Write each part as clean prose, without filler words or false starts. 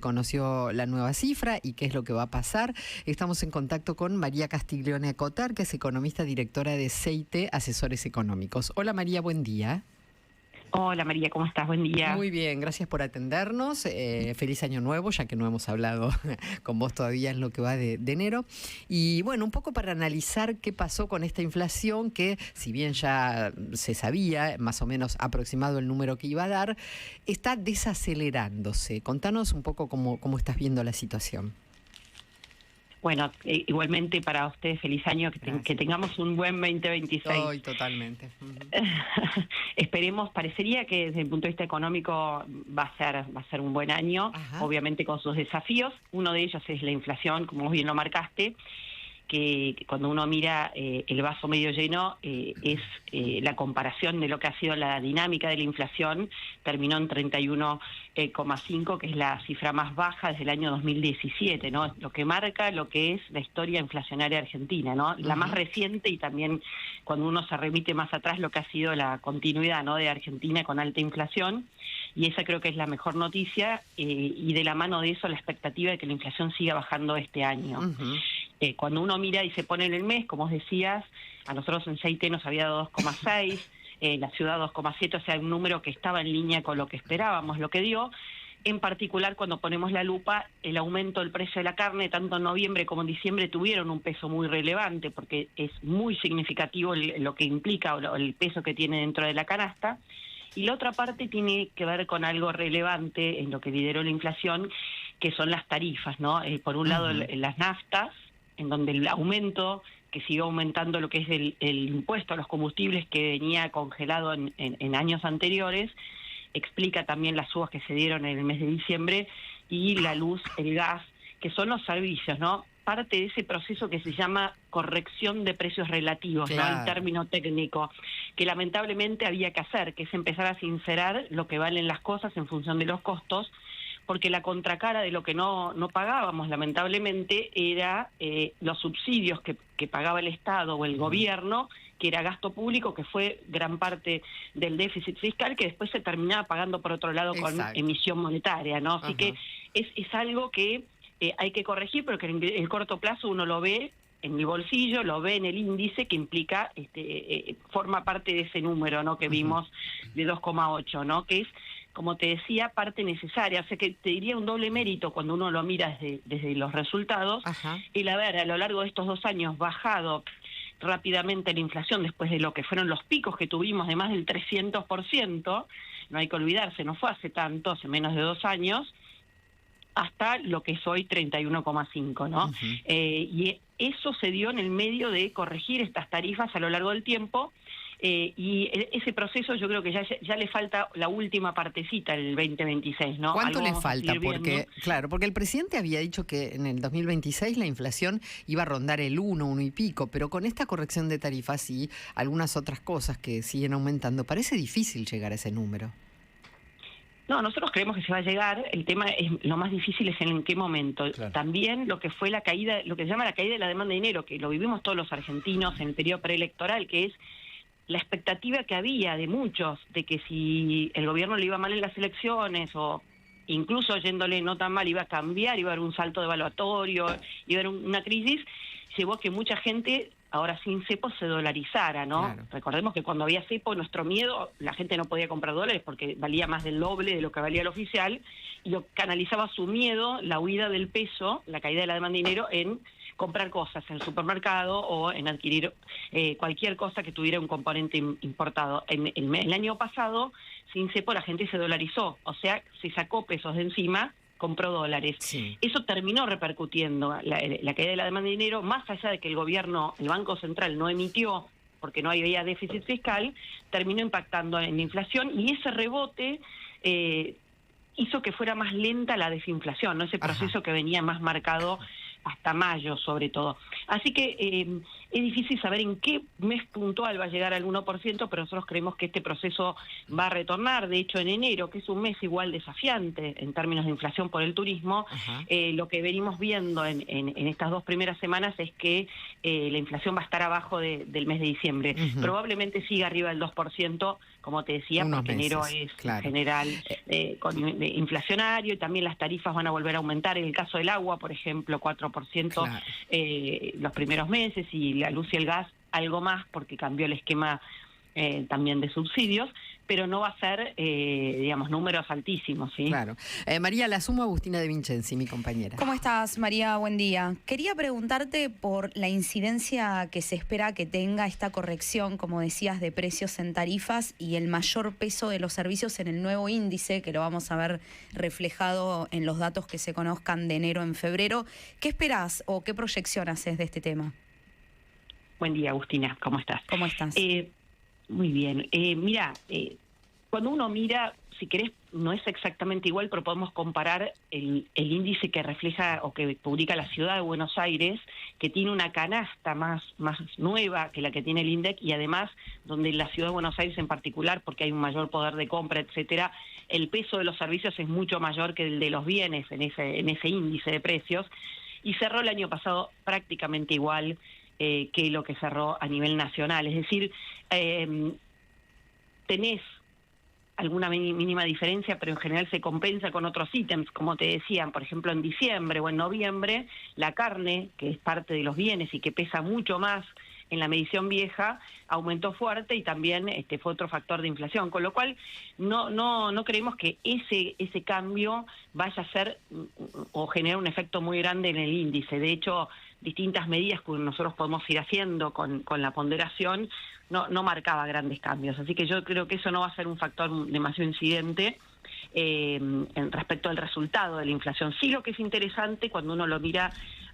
conoció la nueva cifra y qué es lo que va a pasar. Estamos en contacto con María Castiglione Cotar, que es economista directora de CIT Asesores Económicos. Hola María, buen día. Hola María, ¿cómo estás? Buen día. Muy bien, gracias por atendernos. Feliz año nuevo, ya que no hemos hablado con vos todavía en lo que va de enero. Y bueno, un poco para analizar qué pasó con esta inflación que, si bien ya se sabía más o menos aproximado el número que iba a dar, está desacelerándose. Contanos un poco cómo estás viendo la situación. Bueno, igualmente para ustedes feliz año, que tengamos un buen 2026. Hoy totalmente. Esperemos, parecería que desde el punto de vista económico va a ser un buen año, obviamente con sus desafíos. Uno de ellos es la inflación, como vos bien lo marcaste, que cuando uno mira el vaso medio lleno, es la comparación de lo que ha sido la dinámica de la inflación, terminó en 31,5, que es la cifra más baja desde el año 2017, ¿no? Lo que marca lo que es la historia inflacionaria argentina, ¿no? La más reciente, y también cuando uno se remite más atrás, lo que ha sido la continuidad, ¿no?, de Argentina con alta inflación, y esa creo que es la mejor noticia, y de la mano de eso la expectativa de que la inflación siga bajando este año. Cuando uno mira y se pone en el mes, como os decías, a nosotros en CIT nos había dado 2,6, la ciudad 2,7, o sea, un número que estaba en línea con lo que esperábamos, lo que dio. En particular, cuando ponemos la lupa, el aumento del precio de la carne, tanto en noviembre como en diciembre, tuvieron un peso muy relevante, porque es muy significativo lo que implica, o el peso que tiene dentro de la canasta. Y la otra parte tiene que ver con algo relevante en lo que lideró la inflación, que son las tarifas, ¿no? Por un lado, las naftas, en donde el aumento, que siguió aumentando lo que es el impuesto a los combustibles, que venía congelado en años anteriores, explica también las subas que se dieron en el mes de diciembre, y la luz, el gas, que son los servicios, ¿no? Parte de ese proceso que se llama corrección de precios relativos, ¿no?, en término técnico, que lamentablemente había que hacer, que es empezar a sincerar lo que valen las cosas en función de los costos, porque la contracara de lo que no pagábamos, lamentablemente, era los subsidios que pagaba el Estado o el gobierno, que era gasto público, que fue gran parte del déficit fiscal, que después se terminaba pagando por otro lado con emisión monetaria, ¿no? Así que es algo que hay que corregir, pero que en el corto plazo uno lo ve en el bolsillo, lo ve en el índice, que implica, forma parte de ese número, ¿no?, que vimos de 2,8, ¿no?, que es, como te decía, parte necesaria. O sea que te diría un doble mérito cuando uno lo mira desde los resultados, el haber a lo largo de estos 2 años bajado rápidamente la inflación después de lo que fueron los picos que tuvimos de más del 300%, no hay que olvidarse, no fue hace tanto, hace menos de 2 años, hasta lo que es hoy 31,5, ¿no? Y eso se dio en el medio de corregir estas tarifas a lo largo del tiempo, y ese proceso yo creo que ya le falta la última partecita, el 2026, ¿no? ¿Cuánto le falta? Porque el presidente había dicho que en el 2026 la inflación iba a rondar el 1 y pico, pero con esta corrección de tarifas y algunas otras cosas que siguen aumentando, parece difícil llegar a ese número. No, nosotros creemos que se va a llegar. El tema es, lo más difícil es en qué momento. También lo que fue la caída, lo que se llama la caída de la demanda de dinero, que lo vivimos todos los argentinos en el periodo preelectoral, que es la expectativa que había de muchos de que si el gobierno le iba mal en las elecciones, o incluso yéndole no tan mal, iba a cambiar, iba a haber un salto devaluatorio, iba a haber una crisis, llevó a que mucha gente, ahora sin cepo, se dolarizara, ¿no? Recordemos que cuando había cepo, nuestro miedo, la gente no podía comprar dólares porque valía más del doble de lo que valía el oficial, y lo canalizaba su miedo, la huida del peso, la caída de la demanda de dinero, en comprar cosas en el supermercado o en adquirir cualquier cosa que tuviera un componente importado. El año pasado, sin cepo, la gente se dolarizó, o sea, se sacó pesos de encima, compró dólares. Eso terminó repercutiendo la caída de la demanda de dinero, más allá de que el gobierno, el Banco Central, no emitió porque no había déficit fiscal, terminó impactando en la inflación, y ese rebote hizo que fuera más lenta la desinflación, ¿no? Ese proceso que venía más marcado hasta mayo, sobre todo. Así que es difícil saber en qué mes puntual va a llegar al 1%, pero nosotros creemos que este proceso va a retornar. De hecho, en enero, que es un mes igual desafiante en términos de inflación por el turismo, lo que venimos viendo en estas 2 primeras semanas es que la inflación va a estar abajo del mes de diciembre. Probablemente siga arriba del 2%, como te decía, porque enero es en general inflacionario, y también las tarifas van a volver a aumentar. En el caso del agua, por ejemplo, 4% los primeros meses, y la luz y el gas algo más, porque cambió el esquema también de subsidios, pero no va a ser, digamos, números altísimos, ¿sí? Claro. María, la sumo Agustina de Vincenzi, mi compañera. ¿Cómo estás, María? Buen día. Quería preguntarte por la incidencia que se espera que tenga esta corrección, como decías, de precios en tarifas y el mayor peso de los servicios en el nuevo índice, que lo vamos a ver reflejado en los datos que se conozcan de enero en febrero. ¿Qué esperás o qué proyección haces de este tema? Buen día, Agustina. ¿Cómo estás? ¿Cómo estás? Muy bien. Mira, cuando uno mira, si querés, no es exactamente igual, pero podemos comparar el índice que refleja o que publica la Ciudad de Buenos Aires, que tiene una canasta más nueva que la que tiene el INDEC, y además donde la Ciudad de Buenos Aires en particular, porque hay un mayor poder de compra, etcétera, el peso de los servicios es mucho mayor que el de los bienes en ese índice de precios, y cerró el año pasado prácticamente igual que lo que cerró a nivel nacional. Es decir, tenés alguna mínima diferencia, pero en general se compensa con otros ítems, como te decían, por ejemplo, en diciembre o en noviembre, la carne, que es parte de los bienes y que pesa mucho más en la medición vieja, aumentó fuerte, y también fue otro factor de inflación, con lo cual no creemos que ese cambio vaya a ser o generar un efecto muy grande en el índice. De hecho, distintas medidas que nosotros podemos ir haciendo con la ponderación no marcaba grandes cambios, así que yo creo que eso no va a ser un factor demasiado incidente respecto al resultado de la inflación. Sí, lo que es interesante cuando uno lo mira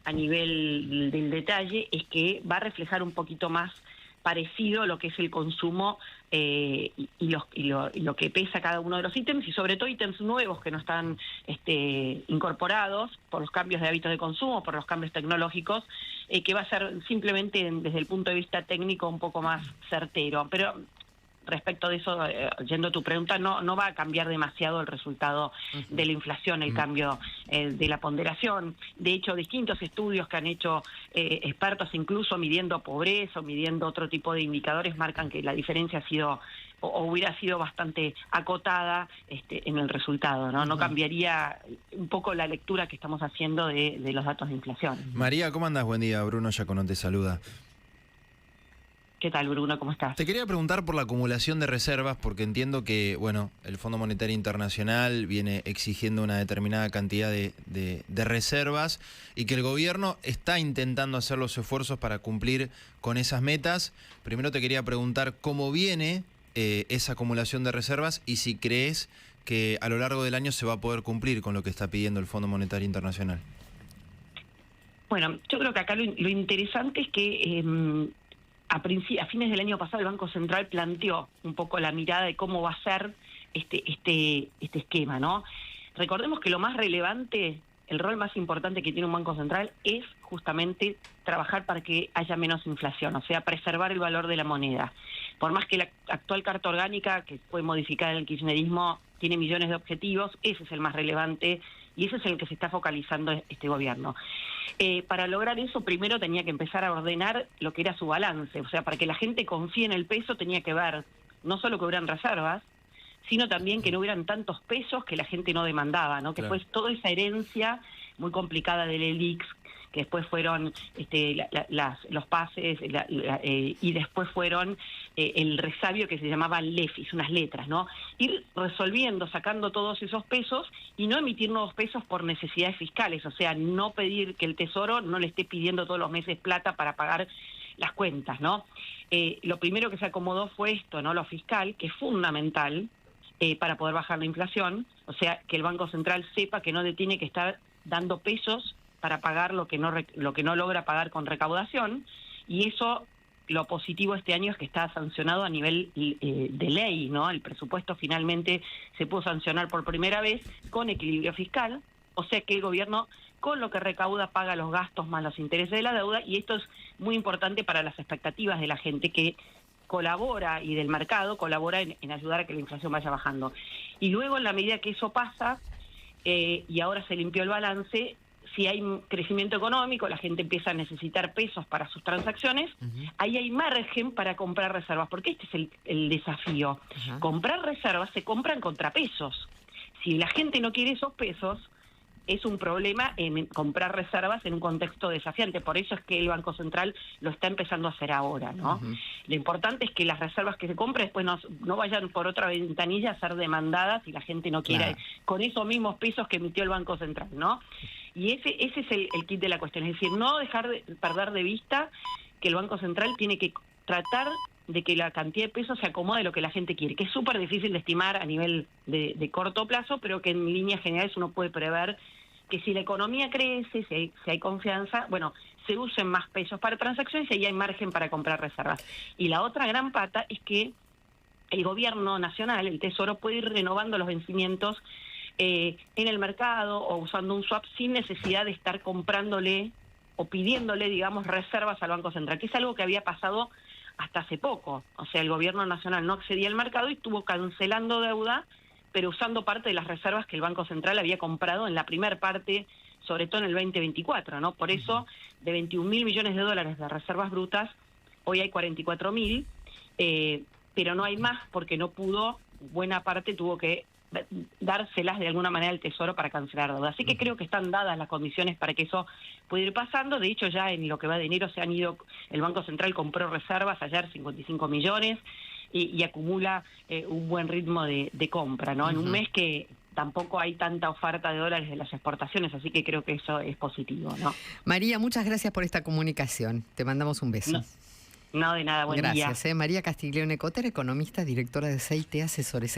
a nivel del detalle es que va a reflejar un poquito más parecido lo que es el consumo y lo que pesa cada uno de los ítems, y sobre todo ítems nuevos que no están incorporados por los cambios de hábitos de consumo, por los cambios tecnológicos, que va a ser simplemente desde el punto de vista técnico un poco más certero. Pero respecto de eso, yendo a tu pregunta, no va a cambiar demasiado el resultado de la inflación, el cambio de la ponderación. De hecho, distintos estudios que han hecho expertos, incluso midiendo pobreza o midiendo otro tipo de indicadores, marcan que la diferencia ha sido o hubiera sido bastante acotada en el resultado, ¿no? No cambiaría un poco la lectura que estamos haciendo de los datos de inflación. María, ¿cómo andás? Buen día. Bruno Giacono te saluda. ¿Qué tal, Bruno? ¿Cómo estás? Te quería preguntar por la acumulación de reservas, porque entiendo que, bueno, el Fondo Monetario Internacional viene exigiendo una determinada cantidad de reservas, y que el gobierno está intentando hacer los esfuerzos para cumplir con esas metas. Primero te quería preguntar cómo viene esa acumulación de reservas, y si crees que a lo largo del año se va a poder cumplir con lo que está pidiendo el Fondo Monetario Internacional. Bueno, yo creo que acá lo interesante es que a fines del año pasado el Banco Central planteó un poco la mirada de cómo va a ser este esquema, ¿no? Recordemos que lo más relevante, el rol más importante que tiene un Banco Central es justamente trabajar para que haya menos inflación, o sea, preservar el valor de la moneda. Por más que la actual Carta Orgánica, que fue modificada en el kirchnerismo, tiene millones de objetivos, ese es el más relevante y ese es el que se está focalizando este gobierno. Para lograr eso, primero tenía que empezar a ordenar lo que era su balance, o sea, para que la gente confíe en el peso tenía que ver no solo que hubieran reservas, sino también que no hubieran tantos pesos que la gente no demandaba, ¿no? Que Claro. fue toda esa herencia muy complicada del ELIX, que después fueron los pases y después fueron el resabio que se llamaba LEFIs, unas letras, ¿no? Ir resolviendo, sacando todos esos pesos y no emitir nuevos pesos por necesidades fiscales, o sea, no pedir que el Tesoro no le esté pidiendo todos los meses plata para pagar las cuentas, ¿no? Lo primero que se acomodó fue esto, ¿no? Lo fiscal, que es fundamental para poder bajar la inflación, o sea, que el Banco Central sepa que no le tiene que estar dando pesos para pagar lo que no logra pagar con recaudación, y eso, lo positivo este año es que está sancionado a nivel de ley, ¿no? El presupuesto finalmente se pudo sancionar por primera vez con equilibrio fiscal, o sea que el gobierno con lo que recauda paga los gastos más los intereses de la deuda, y esto es muy importante para las expectativas de la gente que colabora y del mercado colabora en ayudar a que la inflación vaya bajando. Y luego, en la medida que eso pasa, y ahora se limpió el balance, si hay crecimiento económico, la gente empieza a necesitar pesos para sus transacciones, ahí hay margen para comprar reservas, porque este es el desafío. Comprar reservas se compran contra pesos. Si la gente no quiere esos pesos, es un problema en comprar reservas en un contexto desafiante. Por eso es que el Banco Central lo está empezando a hacer ahora, ¿no? Lo importante es que las reservas que se compren después no vayan por otra ventanilla a ser demandadas y la gente no quiera, con esos mismos pesos que emitió el Banco Central, ¿no? Y ese es el kit de la cuestión. Es decir, no perder de vista que el Banco Central tiene que tratar de que la cantidad de pesos se acomode a lo que la gente quiere, que es súper difícil de estimar a nivel de corto plazo, pero que en líneas generales uno puede prever que si la economía crece, si hay confianza, bueno, se usen más pesos para transacciones y ahí hay margen para comprar reservas. Y la otra gran pata es que el gobierno nacional, el Tesoro, puede ir renovando los vencimientos en el mercado o usando un swap sin necesidad de estar comprándole o pidiéndole, digamos, reservas al Banco Central, que es algo que había pasado hasta hace poco. O sea, el gobierno nacional no accedía al mercado y estuvo cancelando deuda, pero usando parte de las reservas que el Banco Central había comprado en la primera parte, sobre todo en el 2024, ¿no? Por eso, de 21.000 millones de dólares de reservas brutas, hoy hay 44.000, pero no hay más porque no pudo, buena parte tuvo que dárselas de alguna manera al Tesoro para cancelar deuda. Así que creo que están dadas las condiciones para que eso pueda ir pasando. De hecho, ya en lo que va de enero se han ido, el Banco Central compró reservas ayer 55 millones, y acumula un buen ritmo de compra, ¿no? En un mes que tampoco hay tanta oferta de dólares de las exportaciones, así que creo que eso es positivo, ¿no? María, muchas gracias por esta comunicación. Te mandamos un beso. No de nada, buen día. Gracias. María Castiglione Cotter, economista, directora de CIT Asesores.